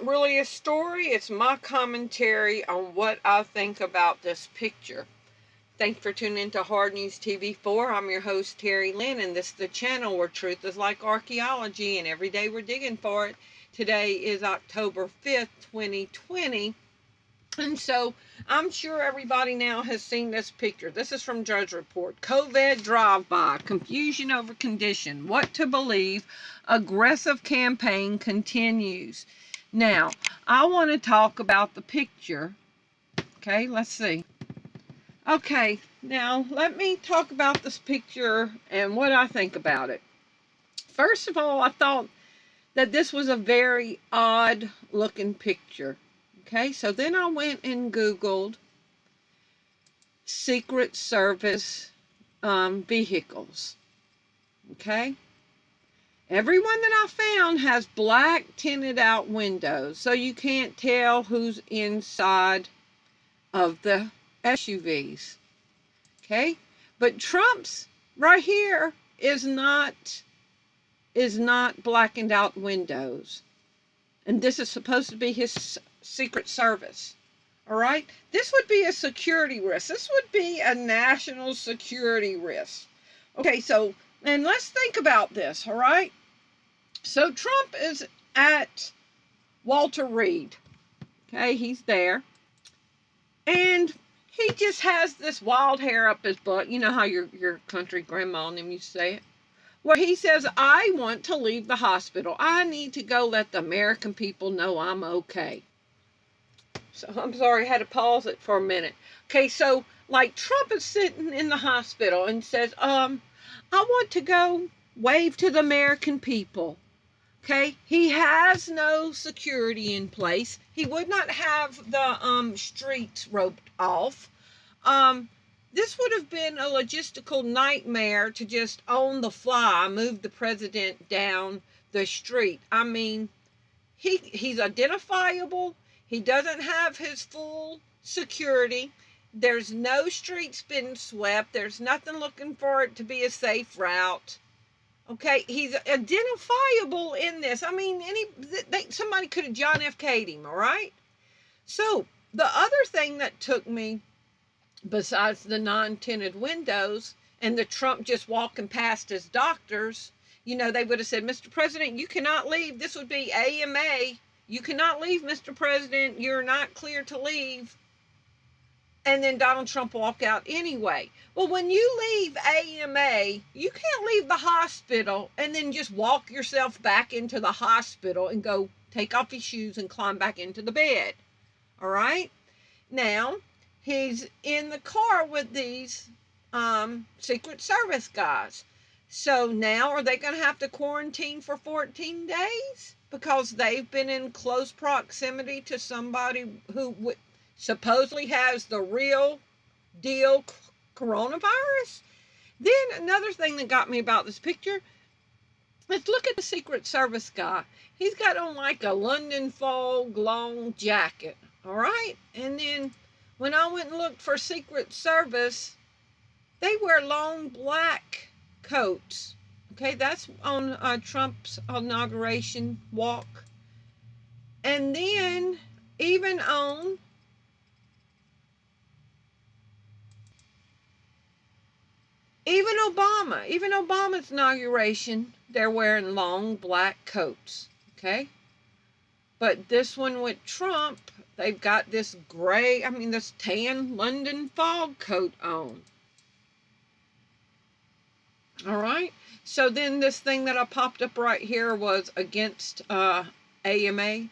really a story. It's my commentary on what I think about this picture. Thanks for tuning in to Hard News TV4. I'm your host, Terry Lynn, and this is the channel where truth is like archaeology, and every day we're digging for it. Today is October 5th, 2020. And so I'm sure everybody now has seen this picture. This is from Drudge Report. COVID drive-by, confusion over condition, what to believe, aggressive campaign continues. Now, I want to talk about the picture. Okay, let's see. Okay, now let me talk about this picture and what I think about it. First of all, I thought that this was a very odd looking picture. Okay, so then I went and Googled Secret Service vehicles. Okay, every one that I found has black tinted out windows, so you can't tell who's inside of the SUVs. Okay, but Trump's right here is not blackened out windows, and this is supposed to be his Secret Service. All right, this would be a security risk. This would be a national security risk. Okay, so, and let's think about this. All right, so Trump is at Walter Reed. Okay, he's there, and he just has this wild hair up his butt. You know how your country grandma and them used to say it. Where he says, I want to leave the hospital. I need to go let the American people know I'm okay. So I'm sorry, I had to pause it for a minute. Okay, so like Trump is sitting in the hospital and says, I want to go wave to the American people. Okay, he has no security in place. He would not have the streets roped off. This would have been a logistical nightmare to just on the fly move the president down the street. I mean, he's identifiable. He doesn't have his full security. There's no streets been swept. There's nothing looking for it to be a safe route. Okay, he's identifiable in this. I mean, somebody could have John F. K'd him, all right? So, the other thing that took me, besides the non-tinted windows and the Trump just walking past his doctors, you know, they would have said, Mr. President, you cannot leave. This would be AMA. You cannot leave, Mr. President. You're not clear to leave. And then Donald Trump walk out anyway. Well, when you leave AMA, you can't leave the hospital and then just walk yourself back into the hospital and go take off your shoes and climb back into the bed. All right? Now, he's in the car with these Secret Service guys. So now are they going to have to quarantine for 14 days? Because they've been in close proximity to somebody who supposedly has the real deal coronavirus? Then another thing that got me about this picture, let's look at the Secret Service guy. He's got on like a London fog long jacket, all right? And then when I went and looked for Secret Service, they wear long black coats. Okay, that's on Trump's inauguration walk. And then even on Obama's inauguration, they're wearing long black coats. Okay, but this one with Trump, they've got this gray, this tan London fog coat on. All right, so then this thing that I popped up right here was against AMA.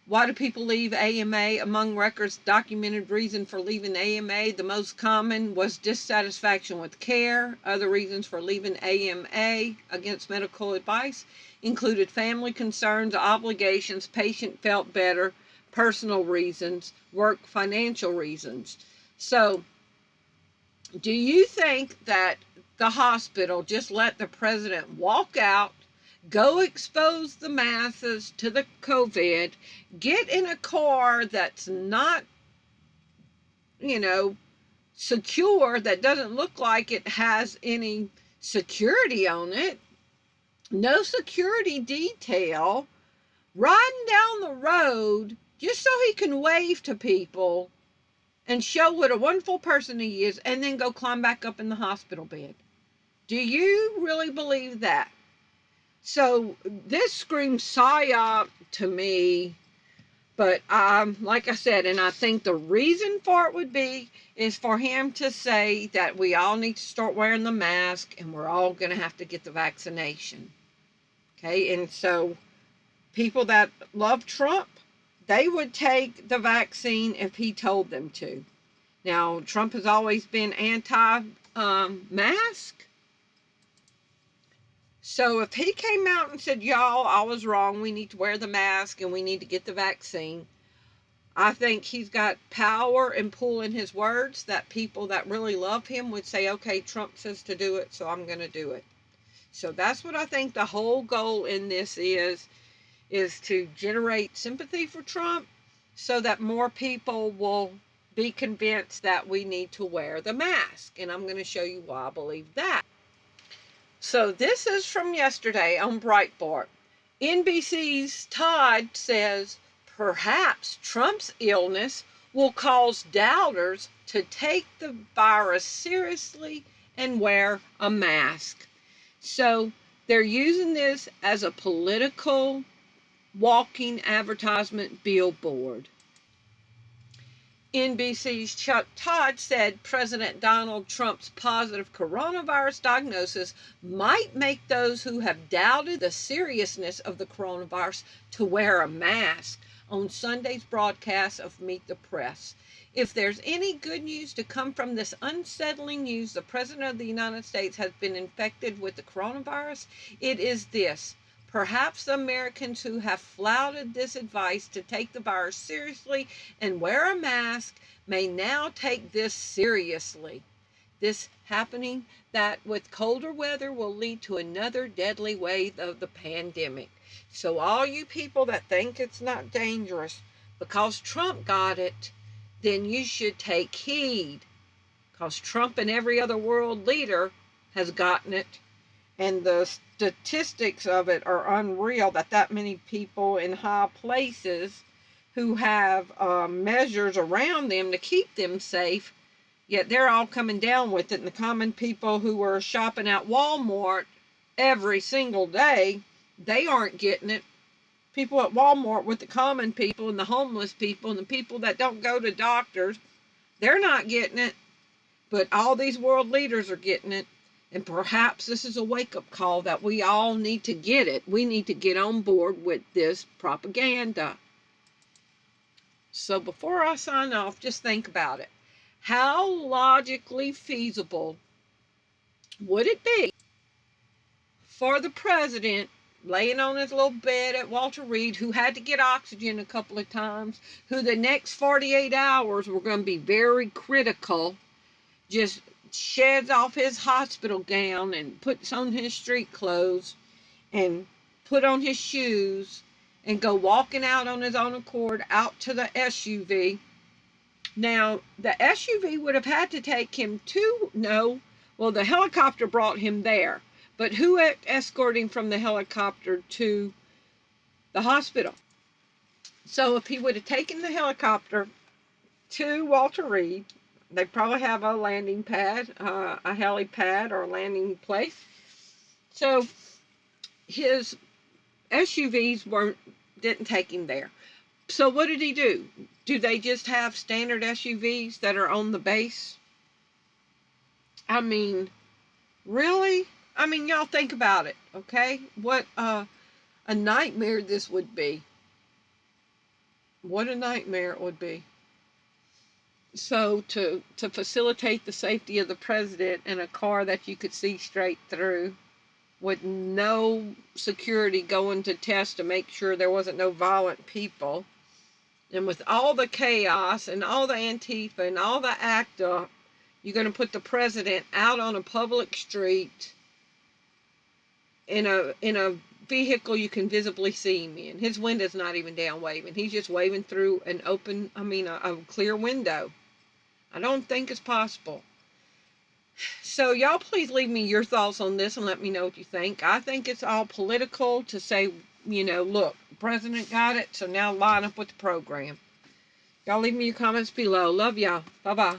Why do people leave AMA? Among records documented reason for leaving AMA, the most common was dissatisfaction with care. Other reasons for leaving AMA against medical advice included family concerns, obligations, patient felt better, personal reasons, work, financial reasons. So, do you think that the hospital just let the president walk out, go expose the masses to the COVID, get in a car that's not, secure, that doesn't look like it has any security on it, no security detail, riding down the road just so he can wave to people and show what a wonderful person he is, and then go climb back up in the hospital bed. Do you really believe that? So this screams Psyop to me. But like I said, and I think the reason for it would be is for him to say that we all need to start wearing the mask and we're all going to have to get the vaccination. Okay, and so people that love Trump, they would take the vaccine if he told them to. Now, Trump has always been anti-mask. So if he came out and said, y'all, I was wrong, we need to wear the mask and we need to get the vaccine, I think he's got power and pull in his words that people that really love him would say, okay, Trump says to do it, so I'm going to do it. So that's what I think the whole goal in this is to generate sympathy for Trump so that more people will be convinced that we need to wear the mask. And I'm going to show you why I believe that. So this is from yesterday on Breitbart. NBC's Todd says perhaps Trump's illness will cause doubters to take the virus seriously and wear a mask. So they're using this as a political walking advertisement billboard. NBC's Chuck Todd said President Donald Trump's positive coronavirus diagnosis might make those who have doubted the seriousness of the coronavirus to wear a mask on Sunday's broadcast of Meet the Press. If there's any good news to come from this unsettling news, the President of the United States has been infected with the coronavirus, it is this. Perhaps the Americans who have flouted this advice to take the virus seriously and wear a mask may now take this seriously. This happening that with colder weather will lead to another deadly wave of the pandemic. So all you people that think it's not dangerous because Trump got it, then you should take heed, because Trump and every other world leader has gotten it. And the statistics of it are unreal, that many people in high places who have measures around them to keep them safe, yet they're all coming down with it. And the common people who are shopping at Walmart every single day, they aren't getting it. People at Walmart with the common people and the homeless people and the people that don't go to doctors, they're not getting it. But all these world leaders are getting it. And perhaps this is a wake-up call that we all need to get it. We need to get on board with this propaganda. So before I sign off, just think about it. How logically feasible would it be for the president laying on his little bed at Walter Reed, who had to get oxygen a couple of times, who the next 48 hours were going to be very critical, just sheds off his hospital gown and puts on his street clothes and put on his shoes and go walking out on his own accord out to the SUV. Now, the SUV would have had to take him the helicopter brought him there. But who escorted him from the helicopter to the hospital? So if he would have taken the helicopter to Walter Reed, they probably have a landing pad, a helipad or a landing place. So his SUVs didn't take him there. So what did he do? Do they just have standard SUVs that are on the base? I mean, really? I mean, y'all think about it, okay? What a nightmare this would be. What a nightmare it would be. So to facilitate the safety of the president in a car that you could see straight through with no security going to test to make sure there wasn't no violent people, and with all the chaos and all the Antifa and all the ACT UP, you're going to put the president out on a public street in a vehicle you can visibly see him in. His window's not even down waving. He's just waving through an a clear window. I don't think it's possible. So y'all please leave me your thoughts on this and let me know what you think. I think it's all political to say, look, president got it, so now line up with the program. Y'all leave me your comments below. Love y'all. Bye-bye.